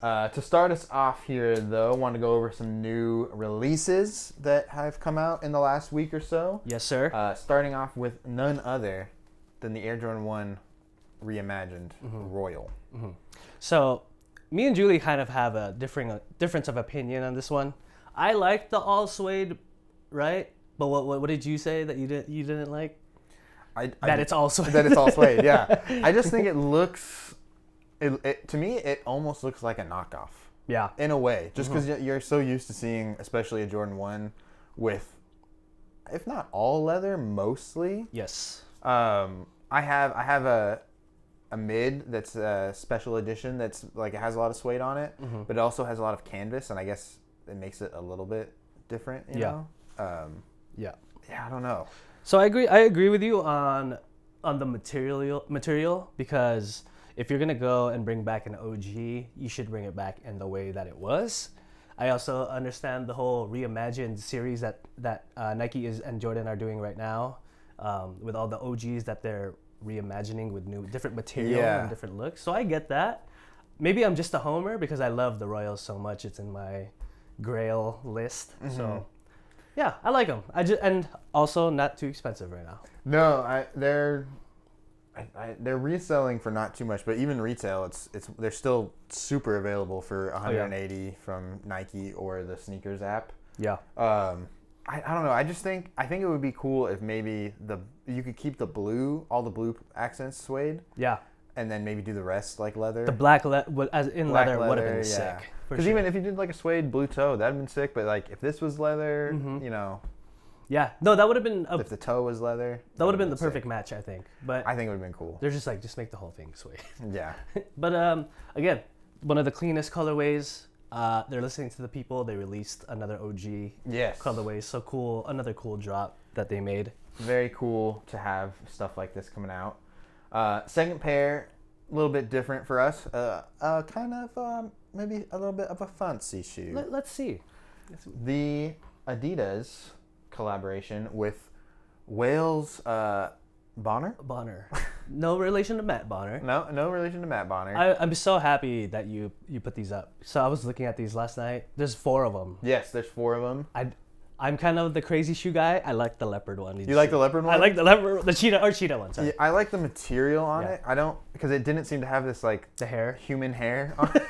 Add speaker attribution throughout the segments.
Speaker 1: To start us off here, though, I want to go over some new releases that have come out in the last week or so.
Speaker 2: Yes, sir.
Speaker 1: Starting off with none other than the Air Jordan 1 Reimagined Royal.
Speaker 2: So, me and Julie kind of have a difference of opinion on this one. I like the all suede, right? But what did you say that you didn't like? It's all suede.
Speaker 1: That it's all suede, yeah. I just think it looks, to me, it almost looks like a knockoff.
Speaker 2: Yeah.
Speaker 1: In a way, just because you're so used to seeing, especially a Jordan 1 with, if not all leather, mostly.
Speaker 2: Yes.
Speaker 1: I have a mid that's a special edition that's like it has a lot of suede on it, but it also has a lot of canvas, and I guess it makes it a little bit different. You know?
Speaker 2: Yeah.
Speaker 1: Yeah, I don't know.
Speaker 2: So I agree with you on the material because if you're gonna go and bring back an OG, you should bring it back in the way that it was. I also understand the whole Reimagined series that Nike and Jordan are doing right now, with all the OGs that they're reimagining with different material and different looks. So I get that. Maybe I'm just a homer because I love the Royals so much. It's in my Grail list. So yeah, I like them. And also not too expensive right now.
Speaker 1: No, they're reselling for not too much, but even retail, they're still super available for 180 from Nike or the sneakers app.
Speaker 2: Yeah.
Speaker 1: I don't know. I think it would be cool if maybe you could keep all the blue accents suede.
Speaker 2: Yeah.
Speaker 1: And then maybe do the rest like leather.
Speaker 2: The black leather would have been sick.
Speaker 1: Because even if you did like a suede blue toe, that'd have been sick. But like if this was leather, you know.
Speaker 2: Yeah. No, that would have been.
Speaker 1: If the toe was leather.
Speaker 2: That would have been the perfect match, I think. But
Speaker 1: I think it would have been cool.
Speaker 2: They're just make the whole thing suede.
Speaker 1: Yeah.
Speaker 2: But again, one of the cleanest colorways. They're listening to the people. They released another OG colorway. So cool. Another cool drop that they made.
Speaker 1: Very cool to have stuff like this coming out. Second pair, a little bit different for us. Kind of maybe a little bit of a fancy shoe.
Speaker 2: Let's see.
Speaker 1: The Adidas collaboration with Wales Bonner.
Speaker 2: No relation to Matt Bonner.
Speaker 1: No relation to Matt Bonner.
Speaker 2: I'm so happy that you put these up. So I was looking at these last night. There's 4 of them.
Speaker 1: Yes, there's 4 of them.
Speaker 2: I'm kind of the crazy shoe guy. I like the leopard one.
Speaker 1: You like the leopard one?
Speaker 2: I like the cheetah one. Sorry.
Speaker 1: Yeah, I like the material on it. I don't, because it didn't seem to have this like
Speaker 2: the hair,
Speaker 1: human hair on it.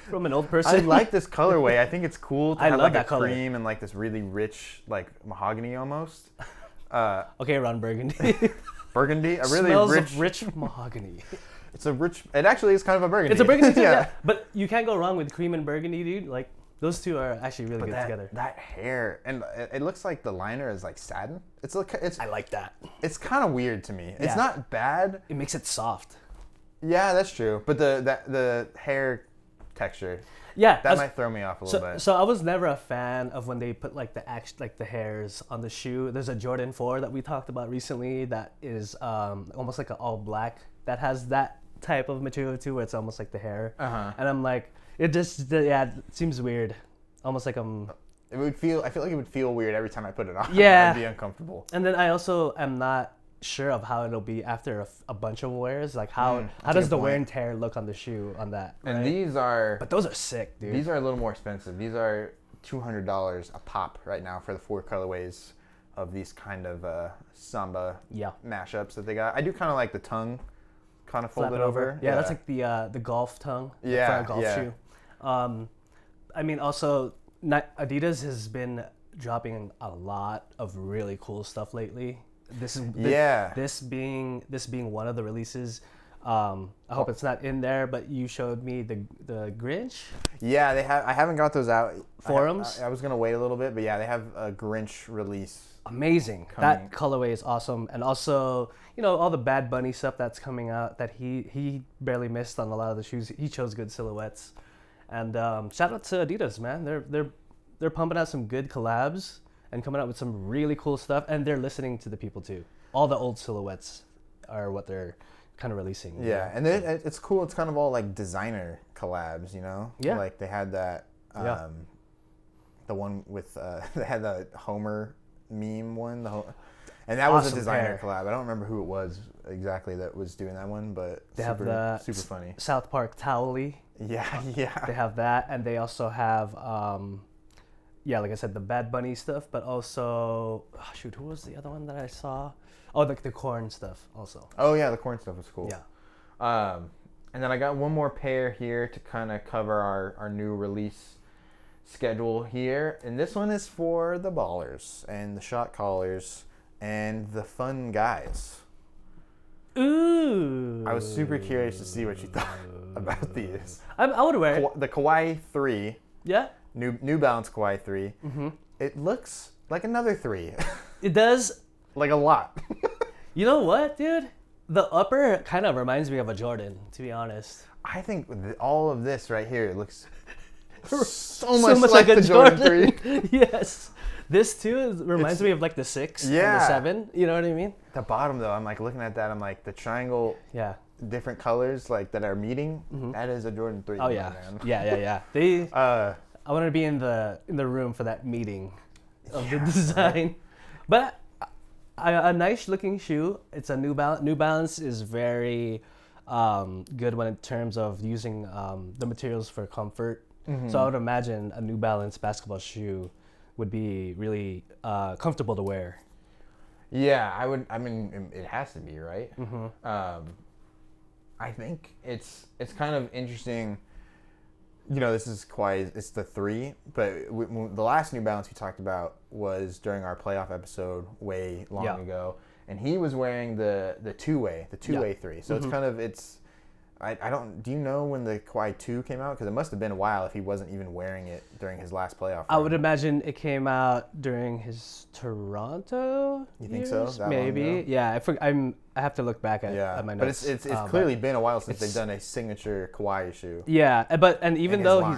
Speaker 2: From an old person.
Speaker 1: I like this colorway. I think it's cool to have
Speaker 2: love
Speaker 1: like
Speaker 2: that
Speaker 1: a
Speaker 2: color.
Speaker 1: cream and like this really rich like mahogany almost.
Speaker 2: Okay, Ron Burgundy.
Speaker 1: Burgundy, a really
Speaker 2: Smells of rich mahogany.
Speaker 1: It actually is kind of a burgundy.
Speaker 2: It's a burgundy too, yeah. But you can't go wrong with cream and burgundy, dude. Like those two are actually really good together.
Speaker 1: That hair, and it looks like the liner is like satin.
Speaker 2: I like that.
Speaker 1: It's kind of weird to me. It's not bad.
Speaker 2: It makes it soft.
Speaker 1: Yeah, that's true. But the hair texture.
Speaker 2: Yeah,
Speaker 1: that might throw me off a little bit.
Speaker 2: So I was never a fan of when they put like the hairs on the shoe. There's a Jordan 4 that we talked about recently that is almost like an all black that has that type of material too, where it's almost like the hair. And I'm like, it seems weird, almost like I'm.
Speaker 1: I feel like it would feel weird every time I put it on.
Speaker 2: Yeah,
Speaker 1: I'd be uncomfortable.
Speaker 2: And then I also am not sure of how it'll be after a bunch of wears. Like how does the wear and tear look on the shoe on that?
Speaker 1: And
Speaker 2: right? But those are sick, dude.
Speaker 1: These are a little more expensive. These are $200 a pop right now for the 4 colorways of these kind of Samba mashups that they got. I do kind of like the tongue kind of folded over.
Speaker 2: Yeah, that's like the golf tongue for a golf shoe. I mean, also Adidas has been dropping a lot of really cool stuff lately. This being one of the releases. I hope it's not in there, but you showed me the Grinch.
Speaker 1: Yeah, they have. I haven't got those out.
Speaker 2: Forums.
Speaker 1: I was gonna wait a little bit, but yeah, they have a Grinch release.
Speaker 2: Amazing. Coming. That colorway is awesome, and also all the Bad Bunny stuff that's coming out that he barely missed on a lot of the shoes. He chose good silhouettes, and shout out to Adidas, man. They're pumping out some good collabs and coming out with some really cool stuff, and they're listening to the people too. All the old silhouettes are what they're kind of releasing.
Speaker 1: Yeah, and it's cool. It's kind of all like designer collabs, Yeah. Like they had that, the one with they had the Homer meme one, and that was a designer collab. I don't remember who it was exactly that was doing that one, but they super funny.
Speaker 2: South Park Towley
Speaker 1: Yeah, yeah.
Speaker 2: They have that, and they also have, like I said, the Bad Bunny stuff, but also, who was the other one that I saw? Oh, the corn stuff also.
Speaker 1: Oh yeah, the corn stuff was cool.
Speaker 2: Yeah.
Speaker 1: And then I got one more pair here to kind of cover our new release schedule here, and this one is for the ballers and the shot callers and the fun guys.
Speaker 2: Ooh.
Speaker 1: I was super curious to see what you thought about these.
Speaker 2: I would wear it.
Speaker 1: The Kawhi 3.
Speaker 2: Yeah.
Speaker 1: New Balance Kawhi 3. Mm-hmm. It looks like another 3.
Speaker 2: It does.
Speaker 1: Like a lot.
Speaker 2: You know what, dude? The upper kind of reminds me of a Jordan, to be honest.
Speaker 1: I think all of this right here looks
Speaker 2: so much like
Speaker 1: the
Speaker 2: a
Speaker 1: Jordan 3.
Speaker 2: Yes. This too reminds me of like the 6 and the 7. You know what I mean?
Speaker 1: The bottom though, I'm like looking at that. I'm like the triangle.
Speaker 2: Yeah.
Speaker 1: Different colors like that are meeting.
Speaker 2: Mm-hmm.
Speaker 1: That is a Jordan 3.
Speaker 2: Oh yeah.
Speaker 1: Man.
Speaker 2: Yeah. They. I want to be in the room for that meeting of the design, right? But a nice looking shoe. It's a New Balance. New Balance is very good when in terms of using the materials for comfort. Mm-hmm. So I would imagine a New Balance basketball shoe would be really comfortable to wear.
Speaker 1: Yeah, I would. I mean, it has to be, right? Mm-hmm. I think it's kind of interesting. You know, this is Kawhi. It's the 3, but the last New Balance we talked about was during our playoff episode way long ago, and he was wearing the two-way 3. So mm-hmm. I don't. Do you know when the Kawhi 2 came out? Because it must have been a while if he wasn't even wearing it during his last playoff run.
Speaker 2: I would imagine it came out during his Toronto.
Speaker 1: You think so? That
Speaker 2: maybe. Yeah, I have to look back at my notes.
Speaker 1: But it's clearly been a while since they've done a signature Kawhi shoe.
Speaker 2: Yeah, and even though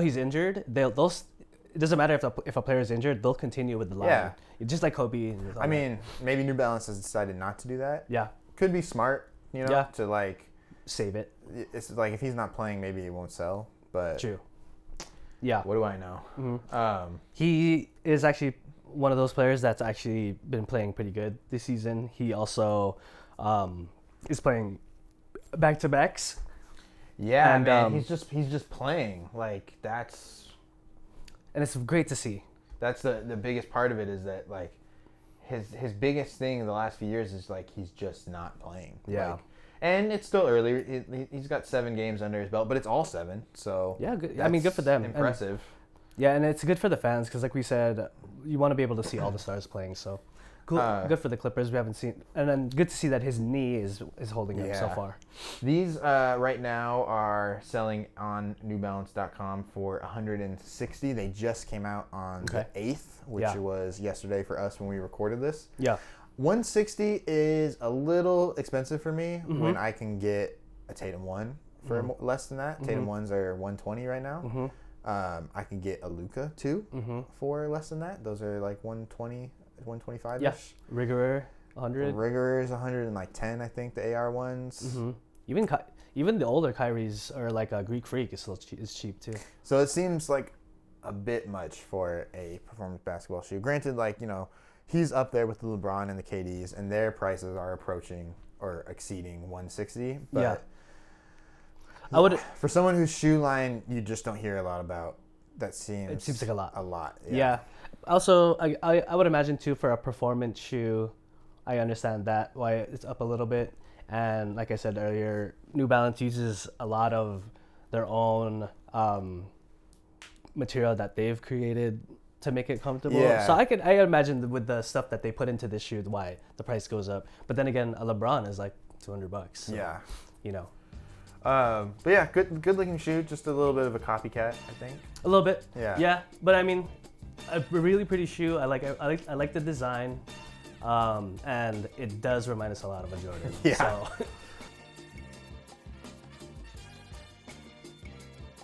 Speaker 2: he's injured, it doesn't matter if a player is injured, they'll continue with the line. Yeah. Just like Kobe.
Speaker 1: I mean, maybe New Balance has decided not to do that.
Speaker 2: Yeah. Could
Speaker 1: be smart, to like
Speaker 2: save it.
Speaker 1: It's like if he's not playing, maybe it won't sell. But
Speaker 2: true. Yeah.
Speaker 1: What do I know?
Speaker 2: Mm-hmm. He is actually one of those players that's actually been playing pretty good this season. He also is playing back-to-backs.
Speaker 1: Yeah, and man, he's just playing like that's,
Speaker 2: and it's great to see.
Speaker 1: That's the biggest part of it is that like his biggest thing in the last few years is like he's just not playing.
Speaker 2: Yeah.
Speaker 1: And it's still early. He's got 7 games under his belt, but it's all 7. So
Speaker 2: yeah, good. I mean, good for them.
Speaker 1: Impressive.
Speaker 2: And it's good for the fans because, like we said, you want to be able to see all the stars playing. So cool, good for the Clippers. We haven't seen, and then good to see that his knee is holding up so far.
Speaker 1: These right now are selling on NewBalance.com for $160. They just came out on the 8th, which was yesterday for us when we recorded this.
Speaker 2: Yeah.
Speaker 1: $160 is a little expensive for me when I can get a Tatum 1 for less than that. Tatum 1s are $120 right now. I can get a Luka 2 for less than that. Those are like $120, $125-ish.
Speaker 2: Yeah. Rigor 100.
Speaker 1: Rigor is 110, I think, the AR ones.
Speaker 2: Even the older Kyries are like a Greek Freak is cheap too.
Speaker 1: So it seems like a bit much for a performance basketball shoe. Granted, he's up there with the LeBron and the KDs, and their prices are approaching or exceeding $160. But for someone whose shoe line you just don't hear a lot about, it seems
Speaker 2: like a lot.
Speaker 1: A lot.
Speaker 2: Yeah. Also, I would imagine too for a performance shoe, I understand that why it's up a little bit. And like I said earlier, New Balance uses a lot of their own material that they've created to make it comfortable. Yeah. So I imagine with the stuff that they put into this shoe, why the price goes up. But then again, a LeBron is like $200. So,
Speaker 1: yeah.
Speaker 2: But
Speaker 1: yeah, good looking shoe. Just a little bit of a copycat, I think.
Speaker 2: A little bit.
Speaker 1: Yeah.
Speaker 2: Yeah, but I mean, a really pretty shoe. I like the design, and it does remind us a lot of a Jordan.
Speaker 1: Yeah.
Speaker 2: So